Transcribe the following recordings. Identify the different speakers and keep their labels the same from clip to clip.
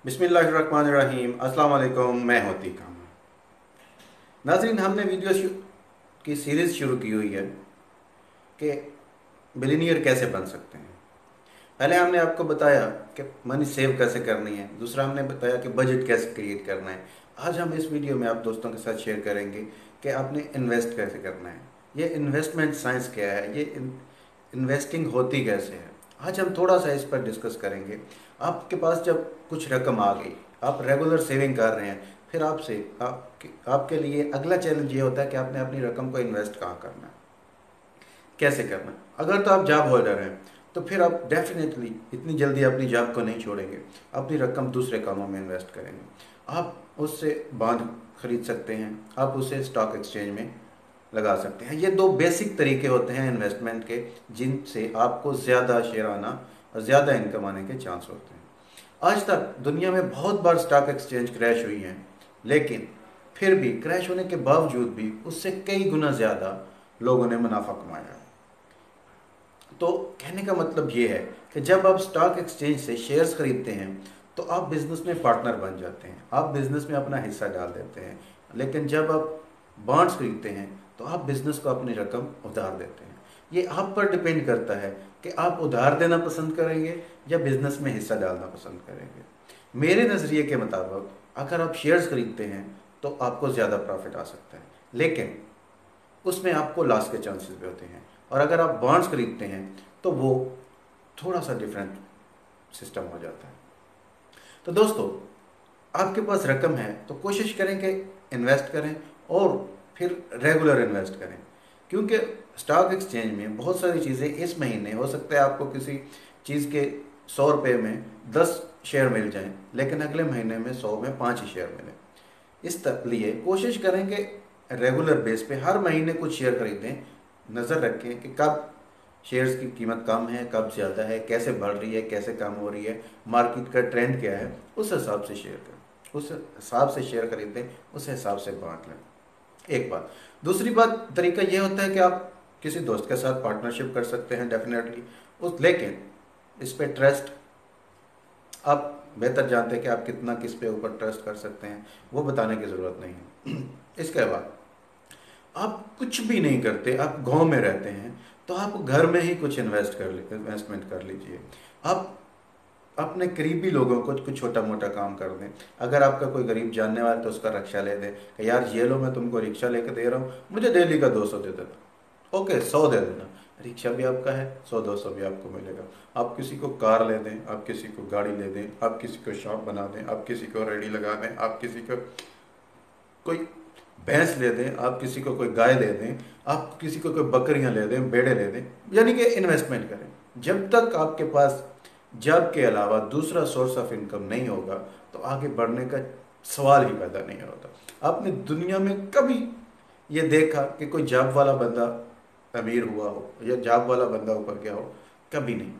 Speaker 1: बिस्मिल्लाहिर्रहमानिर्रहीम। अस्सलाम वालेकुम। मैं होती काम नाजरीन, हमने वीडियो की सीरीज़ शुरू की हुई है कि बिलियनियर कैसे बन सकते हैं। पहले हमने आपको बताया कि मनी सेव कैसे करनी है, दूसरा हमने बताया कि बजट कैसे क्रिएट करना है। आज हम इस वीडियो में आप दोस्तों के साथ शेयर करेंगे कि आपने इन्वेस्ट कैसे करना है, ये इन्वेस्टमेंट साइंस क्या है, ये इन्वेस्टिंग होती कैसे है। आज हम थोड़ा सा इस पर डिस्कस करेंगे। आपके पास जब कुछ रकम आ गई, आप रेगुलर सेविंग कर रहे हैं, फिर आपके लिए अगला चैलेंज ये होता है कि आपने अपनी रकम को इन्वेस्ट कहाँ करना है, कैसे करना है। अगर तो आप जॉब होल्डर हैं तो फिर आप डेफिनेटली इतनी जल्दी अपनी जॉब को नहीं छोड़ेंगे, अपनी रकम दूसरे कामों में इन्वेस्ट करेंगे। आप उससे बॉन्ड खरीद सकते हैं, आप उसे स्टॉक एक्सचेंज में लगा सकते हैं। ये दो बेसिक तरीके होते हैं इन्वेस्टमेंट के, जिनसे आपको ज़्यादा शेयर आना और ज़्यादा इनकम आने के चांस होते हैं। आज तक दुनिया में बहुत बार स्टॉक एक्सचेंज क्रैश हुई हैं, लेकिन फिर भी क्रैश होने के बावजूद भी उससे कई गुना ज़्यादा लोगों ने मुनाफा कमाया। तो कहने का मतलब ये है कि जब आप स्टॉक एक्सचेंज से शेयर्स खरीदते हैं तो आप बिजनेस में पार्टनर बन जाते हैं, आप बिजनेस में अपना हिस्सा डाल देते हैं। लेकिन जब आप बॉन्ड्स खरीदते हैं तो आप बिजनेस को अपनी रकम उधार देते हैं। ये आप पर डिपेंड करता है कि आप उधार देना पसंद करेंगे या बिजनेस में हिस्सा डालना पसंद करेंगे। मेरे नज़रिए के मुताबिक अगर आप शेयर्स खरीदते हैं तो आपको ज़्यादा प्रॉफिट आ सकता है, लेकिन उसमें आपको लॉस के चांसेस भी होते हैं। और अगर आप बॉन्ड्स खरीदते हैं तो वो थोड़ा सा डिफरेंट सिस्टम हो जाता है। तो दोस्तों, आपके पास रकम है तो कोशिश करें कि इन्वेस्ट करें और फिर रेगुलर इन्वेस्ट करें, क्योंकि स्टॉक एक्सचेंज में बहुत सारी चीज़ें इस महीने हो सकता है आपको किसी चीज़ के 100 रुपये में 10 शेयर मिल जाएं, लेकिन अगले महीने में 100 में 5 ही शेयर मिलें। लिए कोशिश करें कि रेगुलर बेस पे हर महीने कुछ शेयर खरीदें। नज़र रखें कि कब शेयर्स की कीमत कम है, कब ज़्यादा है, कैसे बढ़ रही है, कैसे कम हो रही है, मार्केट का ट्रेंड क्या है, उस हिसाब से शेयर करें, उस हिसाब से शेयर खरीदें, उस हिसाब से बांट लें। एक बात। दूसरी बात, तरीका ये होता है कि आप किसी दोस्त के साथ पार्टनरशिप कर सकते हैं डेफिनेटली उस, लेकिन इस पे ट्रस्ट आप बेहतर जानते हैं कि आप कितना किस पे ऊपर ट्रस्ट कर सकते हैं, वो बताने की ज़रूरत नहीं है। इसके बाद आप कुछ भी नहीं करते, आप गांव में रहते हैं तो आप घर में ही कुछ इन्वेस्टमेंट कर लीजिए। आप अपने करीबी लोगों को कुछ छोटा मोटा काम कर दें। अगर आपका कोई गरीब जानने वाला है तो उसका रिक्शा ले दें कि यार ये लो, मैं तुमको रिक्शा लेकर दे रहा हूँ, मुझे डेली का 200 दे देना। ओके, 100 दे देना, रिक्शा भी आपका है, 100-200 भी आपको मिलेगा। आप किसी को कार ले दें, आप किसी को गाड़ी ले दें, आप किसी को शॉप बना दें, आप किसी को रेडी लगा दें, आप किसी को कोई भैंस ले दें, आप किसी को कोई गाय दे दें, आप किसी को कोई बकरियां ले दें, भेड़े ले दें, यानी कि इन्वेस्टमेंट करें। जब तक आपके पास जॉब के अलावा दूसरा सोर्स ऑफ इनकम नहीं होगा तो आगे बढ़ने का सवाल ही पैदा नहीं होता। आपने दुनिया में कभी ये देखा कि कोई जॉब वाला बंदा अमीर हुआ हो या जॉब वाला बंदा ऊपर गया हो? कभी नहीं।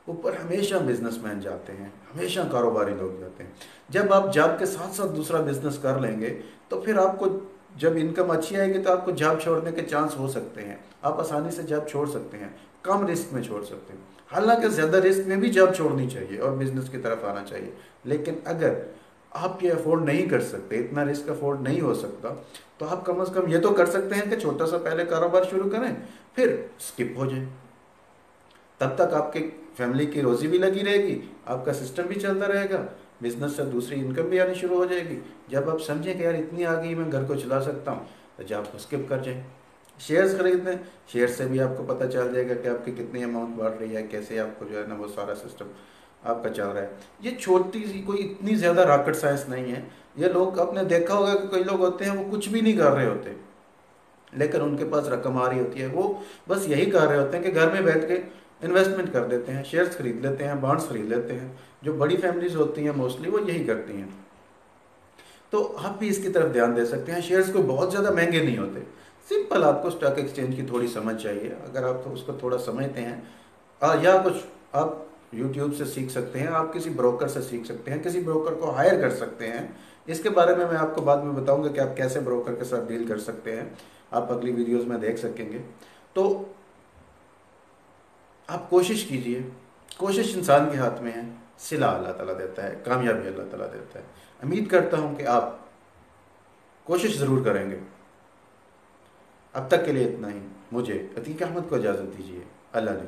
Speaker 1: ऊपर हमेशा बिजनेसमैन जाते हैं, हमेशा कारोबारी लोग जाते हैं। जब आप जॉब के साथ साथ दूसरा बिजनेस कर लेंगे तो फिर आपको जब इनकम अच्छी आएगी तो आपको जॉब छोड़ने के चांस हो सकते हैं। आप आसानी से जॉब छोड़ सकते हैं, कम रिस्क में छोड़ सकते हैं। हालांकि ज़्यादा रिस्क में भी जॉब छोड़नी चाहिए और बिजनेस की तरफ आना चाहिए, लेकिन अगर आप ये अफोर्ड नहीं कर सकते, इतना रिस्क अफोर्ड नहीं हो सकता, तो आप कम से कम ये तो कर सकते हैं कि छोटा सा पहले कारोबार शुरू करें, फिर स्किप हो जाए। तब तक आपकी फैमिली की रोजी भी लगी रहेगी, आपका सिस्टम भी चलता रहेगा, बिजनेस से दूसरी इनकम भी आनी शुरू हो जाएगी। जब आप समझें कि यार इतनी आ गई, मैं घर को चला सकता हूँ, तो जब आप स्किप कर जाएं। शेयर्स खरीद लें, शेयर से भी आपको पता चल जाएगा कि आपकी कितनी अमाउंट बढ़ रही है, कैसे आपको जो है ना वो सारा सिस्टम आपका चल रहा है। ये छोटी सी कोई इतनी ज़्यादा रॉकेट साइंस नहीं है। ये लोग, आपने देखा होगा कि कई लोग होते हैं वो कुछ भी नहीं कर रहे होते, लेकिन उनके पास रकम आ रही होती है। वो बस यही कर रहे होते हैं कि घर में बैठ के इन्वेस्टमेंट कर देते हैं, शेयर्स खरीद लेते हैं, बॉन्ड्स खरीद लेते हैं। जो बड़ी फैमिलीज होती हैं मोस्टली वो यही करती हैं। तो आप भी इसकी तरफ ध्यान दे सकते हैं। शेयर्स को बहुत ज़्यादा महंगे नहीं होते, सिंपल आपको स्टॉक एक्सचेंज की थोड़ी समझ चाहिए। अगर आप तो उसको थोड़ा समझते हैं, या कुछ आप यूट्यूब से सीख सकते हैं, आप किसी ब्रोकर से सीख सकते हैं, किसी ब्रोकर को हायर कर सकते हैं। इसके बारे में मैं आपको बाद में बताऊंगा कि आप कैसे ब्रोकर के साथ डील कर सकते हैं, आप अगली वीडियोस में देख सकेंगे। तो आप कोशिश कीजिए, कोशिश इंसान के हाथ में है। सिला अल्लाह ताला देता है, कामयाबी अल्लाह ताला देता है। उम्मीद करता हूँ कि आप कोशिश ज़रूर करेंगे। अब तक के लिए इतना ही। मुझे अतीक अहमद को इजाज़त दीजिए। अल्लाह ने